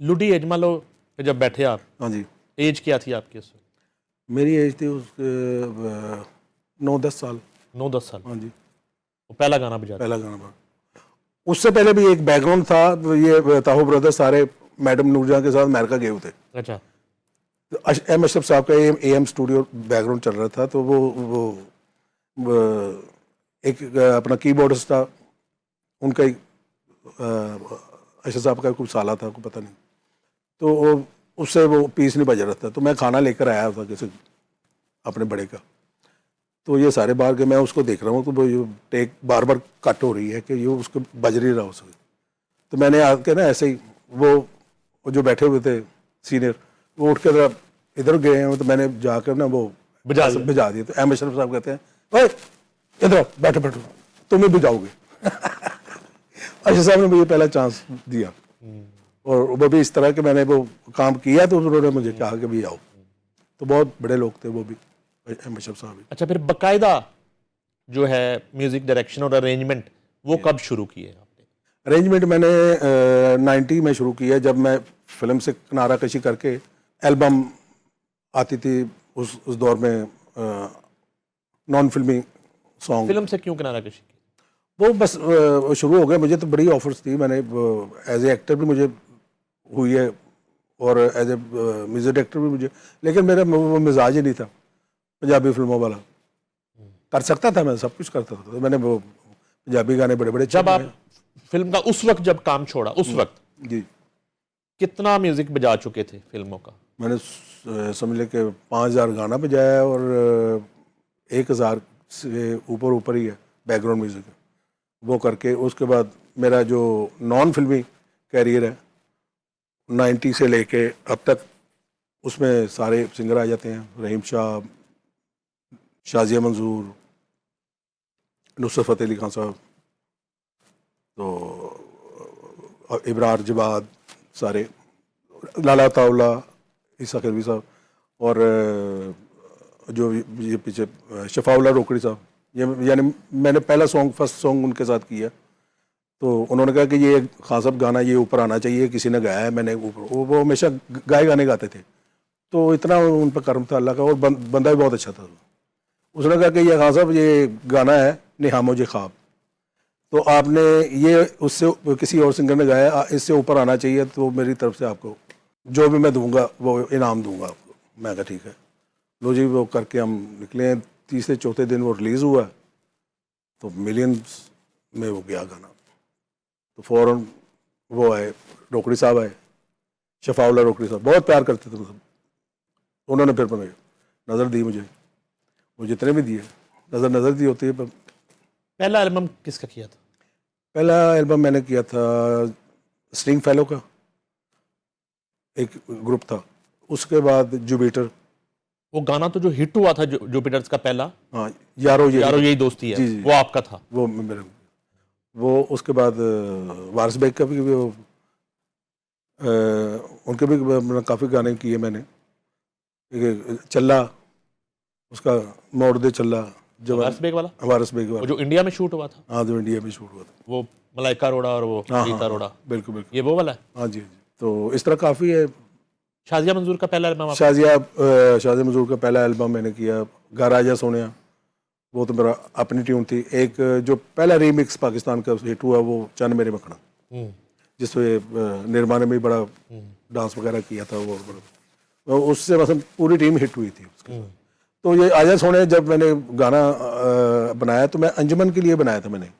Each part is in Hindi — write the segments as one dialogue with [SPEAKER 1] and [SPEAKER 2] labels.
[SPEAKER 1] लुडी एजमालो पे जब बैठे आप,
[SPEAKER 2] हाँ जी,
[SPEAKER 1] एज क्या थी आपकी उस वक्त?
[SPEAKER 2] मेरी एज थी उसके 9-10 साल।
[SPEAKER 1] 9-10 साल।
[SPEAKER 2] हाँ जी,
[SPEAKER 1] वो पहला गाना बजा था।
[SPEAKER 2] पहला गाना था। उससे पहले भी एक बैकग्राउंड था, ये ताहो ब्रदर सारे मैडम नूरजहां के साथ अमेरिका गए हुए थे।
[SPEAKER 1] अच्छा।
[SPEAKER 2] तो एम अशरफ साहब का AM स्टूडियो बैकग्राउंड चल रहा था, तो वो एक अपना कीबोर्डिस्ट था, उनका एक अशरफ साहब का कुछ साला था, को पता नहीं, तो उससे वो पीस नहीं बज रहा था, तो मैं खाना लेकर आया था किसी अपने बड़े का, तो ये सारे बाहर के, मैं उसको देख रहा हूँ तो वो ये टेक बार बार कट हो रही है कि ये उसको बज नहीं रहा उसको। तो मैंने आके ना ऐसे ही वो जो बैठे हुए थे सीनियर, वो उठ के जरा इधर गए हैं, तो मैंने जाकर ना वो
[SPEAKER 1] बजा
[SPEAKER 2] दिया। तो एम अशरफ साहब कहते हैं, ओए इधर बैठो बैठो, तुम ही बजाओगे। अशरफ साहब ने मुझे पहला चांस दिया, और वो भी इस तरह के मैंने वो काम किया, तो उन्होंने मुझे कहा कि भी आओ। तो बहुत बड़े लोग थे वो भी, एम अशरफ साहब भी।
[SPEAKER 1] अच्छा, फिर बकायदा जो है म्यूजिक डायरेक्शन और अरेंजमेंट वो कब शुरू किए आपने?
[SPEAKER 2] अरेंजमेंट मैंने 90 में शुरू किया, जब मैं फिल्म से किनारा कशी करके एल्बम आती थी उस दौर में, नॉन फिल्मी सॉन्ग।
[SPEAKER 1] फिल्म से क्यों किनारा कशी की?
[SPEAKER 2] वो बस शुरू हो गया, मुझे तो बड़ी ऑफर्स थी, मैंने एज ए एक्टर भी मुझे हुई है, और एज ए म्यूजिक डायरेक्टर भी मुझे, लेकिन मेरा वो मिजाज ही नहीं था पंजाबी फिल्मों वाला। कर सकता था, मैं सब कुछ करता था, तो मैंने वो पंजाबी गाने बड़े बड़े
[SPEAKER 1] जब आप फिल्म का उस वक्त जब काम छोड़ा, उस वक्त
[SPEAKER 2] जी,
[SPEAKER 1] कितना म्यूजिक बजा चुके थे फिल्मों का?
[SPEAKER 2] मैंने समझ ले कि 5000 गाना बजाया, और 1000 से ऊपर ऊपर ही है बैकग्राउंड म्यूजिक, वो करके उसके बाद मेरा जो नॉन फिल्मी कैरियर है 90 से लेके अब तक, उसमें सारे सिंगर आ जाते हैं, रहीम शाह, शाजिया मंजूर, नुसरत फ़तेह अली खान साहब, तो इब्रार जवाद, सारे, लाला तावला, ईसा खिलवी साहब, और जो ये पीछे शफाउल्ला रोकड़ी साहब, ये यानी मैंने पहला सॉन्ग, फर्स्ट सॉन्ग उनके साथ किया। तो उन्होंने कहा कि ये खान साहब गाना ये ऊपर आना चाहिए, किसी ने गाया है, मैंने ऊपर, वो हमेशा गाने गाते थे, तो इतना उन पर कर्म था अल्लाह का, और बंदा भी बहुत अच्छा था। उसने कहा कि ये खान साहब ये गाना है नेहा मुझे ख्वाब, तो आपने ये उससे किसी और सिंगर ने गाया, इससे ऊपर आना चाहिए, तो मेरी तरफ से आपको जो भी मैं दूंगा वो इनाम दूंगा आपको। मैं कहा ठीक है, लो जी, वो करके हम निकले हैं। तीसरे चौथे दिन वो रिलीज़ हुआ, तो मिलियंस में वो गया गाना, तो फ़ौरन वो आए, रोकड़ी साहब आए, शफाउल्ला रोकड़ी साहब बहुत प्यार करते थे सब, उन्होंने फिर मुझे नज़र दी, मुझे वो जितने भी दिए नज़र दी होती है।
[SPEAKER 1] पहला एल्बम किसका किया था?
[SPEAKER 2] पहला एल्बम मैंने किया था स्ट्रिंग फेलो का, एक ग्रुप था, उसके बाद जुपिटर।
[SPEAKER 1] वो गाना तो जो हिट हुआ था जुपिटर्स का पहला,
[SPEAKER 2] हाँ, यारो
[SPEAKER 1] यही दोस्ती है,
[SPEAKER 2] जी,
[SPEAKER 1] वो आपका था?
[SPEAKER 2] वो मेरे, वो उसके बाद वारिस बेग का भी उनके भी काफ़ी गाने किए मैंने। चल्ला, उसका मोड़ दे चल्ला, जो
[SPEAKER 1] वारिस बेग वाला,
[SPEAKER 2] वारिस बेग
[SPEAKER 1] वो
[SPEAKER 2] वाला,
[SPEAKER 1] जो इंडिया में शूट हुआ था,
[SPEAKER 2] हाँ, जो इंडिया में शूट हुआ था,
[SPEAKER 1] वो मलाइका अरोड़ा और वो गीता अरोड़ा,
[SPEAKER 2] बिल्कुल बिल्कुल,
[SPEAKER 1] ये वो वाला है?
[SPEAKER 2] हाँ जी, हाँ जी। तो इस तरह काफ़ी है।
[SPEAKER 1] शाजिया मंजूर का पहला एल्बम?
[SPEAKER 2] शाजिया मंजूर का पहला एल्बम मैंने किया, घर आजा सोनिया, वो तो मेरा अपनी ट्यून थी। एक जो पहला रीमिक्स पाकिस्तान का हिट हुआ, वो चन मेरे मखना, जिसमें निर्मा ने भी बड़ा डांस वगैरह किया था, वो उससे मतलब पूरी टीम हिट हुई थी उसके साथ। तो ये आजा सोने जब मैंने गाना बनाया, तो मैं अंजुमन के लिए बनाया था मैंने।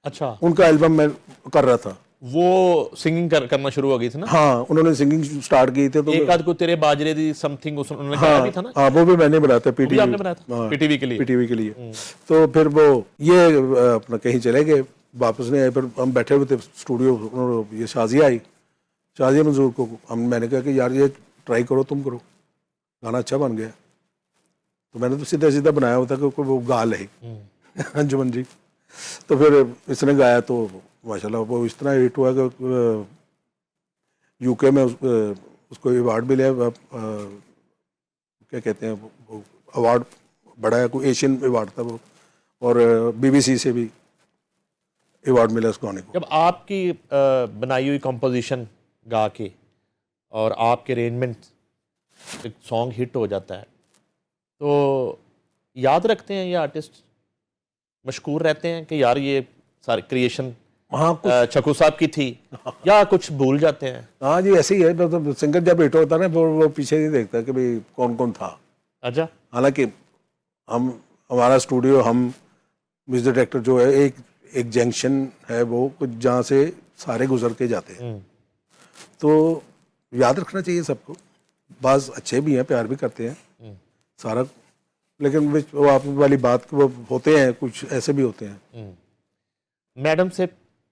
[SPEAKER 1] अच्छा,
[SPEAKER 2] उनका एल्बम मैं कर रहा था,
[SPEAKER 1] वो सिंगिंग करना शुरू हो गई थी ना?
[SPEAKER 2] हाँ, उन्होंने सिंगिंग स्टार्ट की थी, तो
[SPEAKER 1] एक आध को तेरे बाजरे दी समथिंग उन्होंने
[SPEAKER 2] हाँ,
[SPEAKER 1] गाया भी था ना?
[SPEAKER 2] हाँ, वो भी मैंने बनाया था,
[SPEAKER 1] वो भी आपने बनाया था?
[SPEAKER 2] हाँ,
[SPEAKER 1] पीटीवी के लिए?
[SPEAKER 2] पीटीवी के लिए। तो फिर वो ये अपना कहीं चले गए, वापस नहीं आए, फिर हम बैठे हुए थे स्टूडियो, ये शाजिया आई, शाजिया मंजूर को मैंने कहा कि यार ये ट्राई करो, तुम करो, गाना अच्छा बन गया। तो मैंने तो सीधा सीधा बनाया हुआ था कि वो गा ले अंजुमन जी। तो फिर इसने गाया, तो माशाल्लाह वो इस तरह हिट हुआ कि यूके में उसको अवार्ड भी लिया, क्या कहते हैं वो अवार्ड बड़ा है, कोई एशियन अवार्ड था वो, और BBC से भी अवार्ड मिला उस गाने को।
[SPEAKER 1] जब आपकी बनाई हुई कंपोजिशन गा के और आपके अरेंजमेंट एक सॉन्ग हिट हो जाता है, तो याद रखते हैं ये आर्टिस्ट, मशकूर रहते हैं कि यार ये सारे क्रिएशन
[SPEAKER 2] हाँ कुछ
[SPEAKER 1] छकू साहब की थी, या कुछ भूल जाते हैं?
[SPEAKER 2] हाँ जी ऐसे ही है, मतलब सिंगर जब हिट होता है ना वो पीछे नहीं देखता कि भाई कौन कौन था।
[SPEAKER 1] अच्छा।
[SPEAKER 2] हालांकि हमारा स्टूडियो, हम म्यूजिक डायरेक्टर जो है, एक जंक्शन है वो कुछ जहाँ से सारे गुजर के जाते हैं, तो याद रखना चाहिए सबको। बाज अच्छे भी हैं, प्यार भी करते हैं सारा, लेकिन वो आप वाली बात वो होते हैं, कुछ ऐसे भी होते हैं।
[SPEAKER 1] मैडम से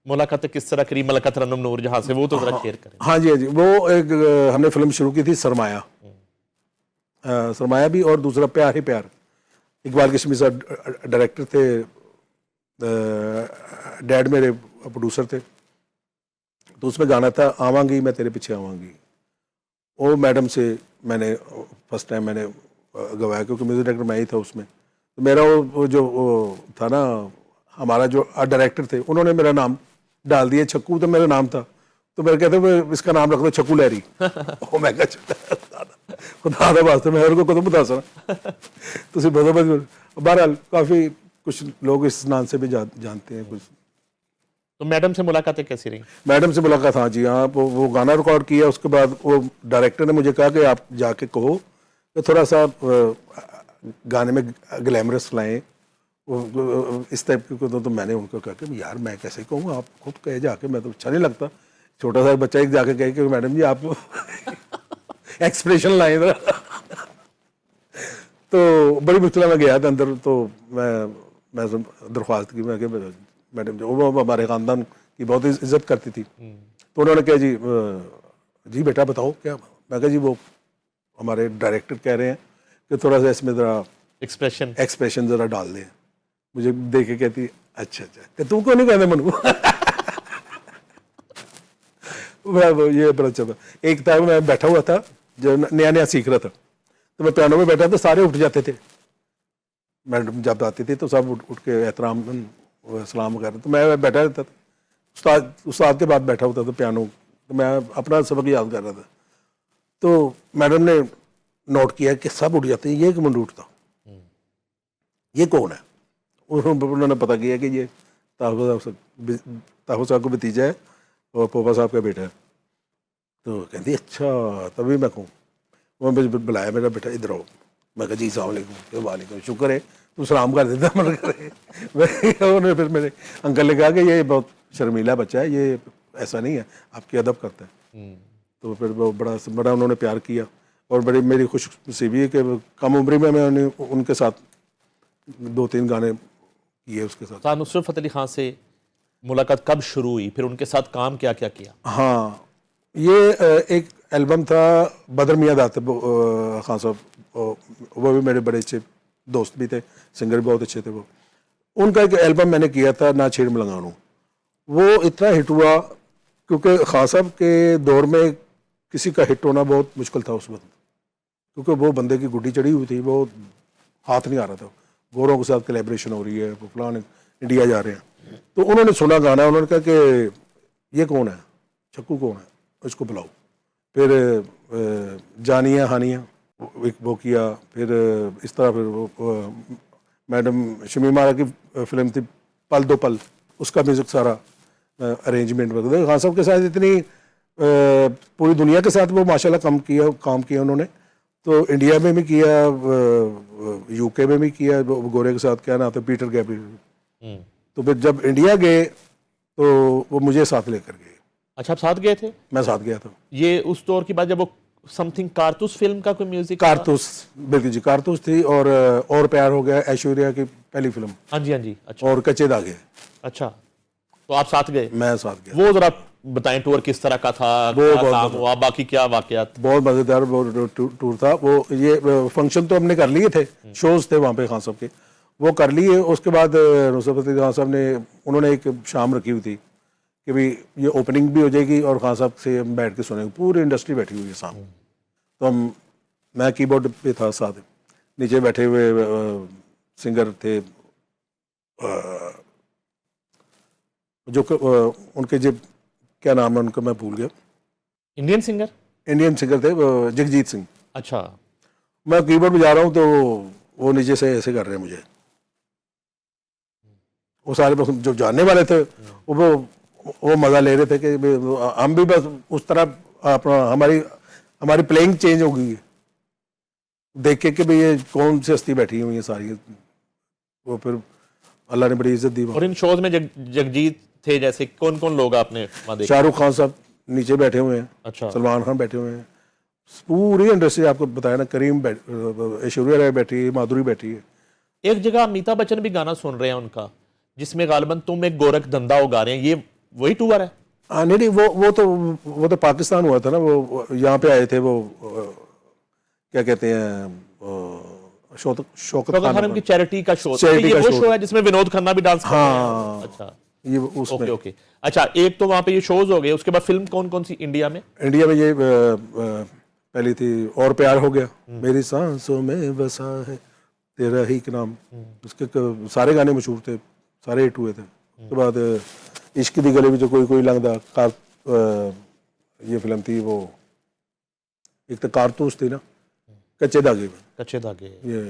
[SPEAKER 1] मुलाकात किस तरह करी, मलका तरन्नुम नूर जहां से, वो तो जरा शेयर करें।
[SPEAKER 2] हाँ जी हाँ जी, वो एक हमने फिल्म शुरू की थी सरमाया, सरमाया भी, और दूसरा प्यार ही प्यार। इकबाल किशमी साहब डायरेक्टर थे, डैड मेरे प्रोड्यूसर थे, तो उसमें गाना था आवांगी मैं तेरे पीछे आवांगी। वो मैडम से मैंने फर्स्ट टाइम मैंने गवाया, क्योंकि म्यूजिक डायरेक्टर मैं ही था उसमें। तो मेरा वो जो वो था ना, हमारा जो डायरेक्टर थे, उन्होंने मेरा नाम डाल दिया छक्कू, तो मेरा नाम था, तो मेरे कहते हुए इसका नाम रख दो छक्कू लहरी। ओ मैं खुदा दा वास्ते मैं को कदों बता सना तुम बदो बदो। बहरहाल काफ़ी कुछ लोग इस नाम से भी जानते हैं कुछ।
[SPEAKER 1] तो मैडम से मुलाकातें कैसी रही?
[SPEAKER 2] मैडम से मुलाकात, हाँ जी हाँ, वो गाना रिकॉर्ड किया, उसके बाद वो डायरेक्टर ने मुझे कहा कि आप जाके कहो कि थोड़ा सा गाने में ग्लैमरस लाएं, इस टाइप की को। तो मैंने उनको कहा कि यार मैं कैसे कहूँ, आप खुद कहे जाके, मैं तो अच्छा नहीं लगता। छोटा सा बच्चा एक जाके कहे कि मैडम जी आप एक्सप्रेशन लाएं जरा। तो बड़ी मुश्किल में गया था अंदर, तो मैं दरख्वास्त की, मैं मैडम जो वो हमारे ख़ानदान की बहुत इज्जत करती थी, तो उन्होंने कहा जी बेटा बताओ क्या। मैं कहा जी वो हमारे डायरेक्टर कह रहे हैं कि थोड़ा सा इसमें ज़रा एक्सप्रेशन ज़रा डाल दें। मुझे देख के कहती अच्छा अच्छा, तुम क्यों नहीं कहते मनु। ये बड़ा अच्छा था। एक टाइम मैं बैठा हुआ था, जो नया नया सीख रहा था, तो मैं पियानो में बैठा था, सारे उठ जाते थे, मैडम जब आती थी तो सब उठ के एहतराम सलाम वगैरह, तो मैं बैठा रहता था, उस्ताद के बाद बैठा होता था पियानो, तो मैं अपना सबक याद कर रहा था। तो मैडम ने नोट किया कि सब उठ जाते हैं, ये क्यों नहीं उठता, ये कौन है। उन्होंने पता किया कि ये ताहू साहब का भतीजा है और पोपा साहब का बेटा है। तो कहती अच्छा, तभी मैं कहूँ, वो मुझे बुलाया, मेरा बेटा इधर आओ। मैं कहा जी सलाम अलैकुम। वालेकुम, शुक्र है तुम सलाम कर देता। मन करे उन्होंने फिर मेरे अंकल ने कहा कि ये बहुत शर्मीला बच्चा है, ये ऐसा नहीं है, आपकी अदब करता है। तो फिर वो बड़ा उन्होंने प्यार किया, और बड़ी मेरी खुश नसीबी है कि कम उम्र में मैं उनके साथ 2-3 गाने किए उसके साथ।
[SPEAKER 1] नुसरत फ़तेह अली खान से मुलाकात कब शुरू हुई, फिर उनके साथ काम क्या क्या किया?
[SPEAKER 2] हाँ, ये एक एल्बम था बदर मियाँ दाते खान साहब, वो भी मेरे बड़े अच्छे दोस्त भी थे, सिंगर भी बहुत अच्छे थे वो। उनका एक एल्बम मैंने किया था ना छेड़ मलंगानू। वो इतना हिट हुआ क्योंकि खान साहब के दौर में किसी का हिट होना बहुत मुश्किल था उस वक्त, क्योंकि वो बंदे की गुड्डी चढ़ी हुई थी, वो हाथ नहीं आ रहा था। गोरों के साथ कोलैबोरेशन हो रही है, वो फलान इंडिया जा रहे हैं। तो उन्होंने सुना गाना, उन्होंने कहा कि ये कौन है, छक्कू कौन है, इसको बुलाओ। फिर जानिया हानिया वो किया, फिर इस तरह फिर वो मैडम शमीमा की फिल्म थी पल दो पल, उसका म्यूज़िक सारा अरेंजमेंट वगैरह खान साहब के साथ इतनी पूरी दुनिया के साथ वो माशाल्लाह काम किया उन्होंने। तो इंडिया में भी किया, यूके में भी किया, गोरे के साथ क्या नाम था, पीटर गैब्रियल। तो फिर जब इंडिया गए तो वो मुझे साथ लेकर गए।
[SPEAKER 1] अच्छा, आप साथ गए थे?
[SPEAKER 2] मैं साथ गया था।
[SPEAKER 1] ये उस दौर की बात जब वो समथिंग कारतूस फिल्म का कोई म्यूजिक?
[SPEAKER 2] कारतूस, बिल्कुल जी, कारतूस थी, और प्यार हो गया ऐश्वर्या की पहली फिल्म।
[SPEAKER 1] हाँ जी हाँ जी। अच्छा,
[SPEAKER 2] और कच्चे धागे।
[SPEAKER 1] अच्छा, तो आप साथ गए?
[SPEAKER 2] मैं साथ गया।
[SPEAKER 1] वो जरा बताएं टूर किस तरह का था, क्या काम हुआ, बाकी क्या वाकयात?
[SPEAKER 2] बहुत मजेदार वो टूर था वो। ये फंक्शन तो हमने कर लिए थे, शोज थे वहाँ पे खान साहब के, वो कर लिए। उसके बाद नुसरत फ़तेह अली खान साहब ने, उन्होंने एक शाम रखी हुई थी कि भाई ये ओपनिंग भी हो जाएगी और खान साहब से हम बैठ के सुनेंगे, पूरी इंडस्ट्री बैठी हुई है सामने। तो मैं कीबोर्ड पे था, साथ नीचे बैठे हुए सिंगर थे, जो उनके जो क्या नाम है उनका मैं भूल गया।
[SPEAKER 1] Indian singer?
[SPEAKER 2] इंडियन सिंगर थे जगजीत सिंह।
[SPEAKER 1] अच्छा।
[SPEAKER 2] मैं कीबोर्ड बजा रहा हूँ तो वो नीचे से ऐसे कर रहे हैं मुझे, वो सारे बस जो जानने वाले थे वो मज़ा ले रहे थे कि हम भी बस उस तरह अपना हमारी हमारी प्लेइंग चेंज हो गई है देख के कि भाई ये कौन सी हस्ती बैठी हुई है सारी। वो फिर अल्लाह ने बड़ी इज्जत दी।
[SPEAKER 1] और इन शोज में जगजीत थे, जैसे कौन कौन लोग आपने वहाँ देखे?
[SPEAKER 2] शाहरुख खान साहब नीचे बैठे हुए हैं,
[SPEAKER 1] अच्छा।
[SPEAKER 2] सलमान खान बैठे हुए हैं, पूरी इंडस्ट्री आपको बताया ना, करीम ऐश्वर्या राय बैठी है, माधुरी बैठी है।
[SPEAKER 1] एक जगह अमिताभ बच्चन भी गाना सुन रहे हैं उनका, जिसमें गालिबन तुम एक गोरख धंधा उगा रहे हैं, ये वही टूर है?
[SPEAKER 2] हाँ नहीं नहीं, वो तो पाकिस्तान हुआ था ना, वो यहाँ पे आए थे, वो क्या कहते हैं शौकत
[SPEAKER 1] शौकत खानम की चैरिटी का शो।
[SPEAKER 2] Charity
[SPEAKER 1] ये
[SPEAKER 2] का
[SPEAKER 1] वो
[SPEAKER 2] show
[SPEAKER 1] शो है जिसमें विनोद खन्ना भी डांस करते हैं?
[SPEAKER 2] हाँ
[SPEAKER 1] अच्छा,
[SPEAKER 2] ये उसमें।
[SPEAKER 1] Okay okay. अच्छा, एक तो वहां पे ये शोज हो गए, उसके बाद फिल्म कौन कौन सी इंडिया में?
[SPEAKER 2] इंडिया में ये पहली थी और प्यार हो गया, मेरी सांसों में बसा है तेरा ही एक नाम, उसके सारे गाने मशहूर थे, सारे हिट हुए थे। उसके बाद इश्क दी गली में जो कोई कोई लंगदा ये फिल्म थी, वो एक तो कारतूस थी ना, कच्चे धागे में,
[SPEAKER 1] कच्चे धागे।
[SPEAKER 2] ये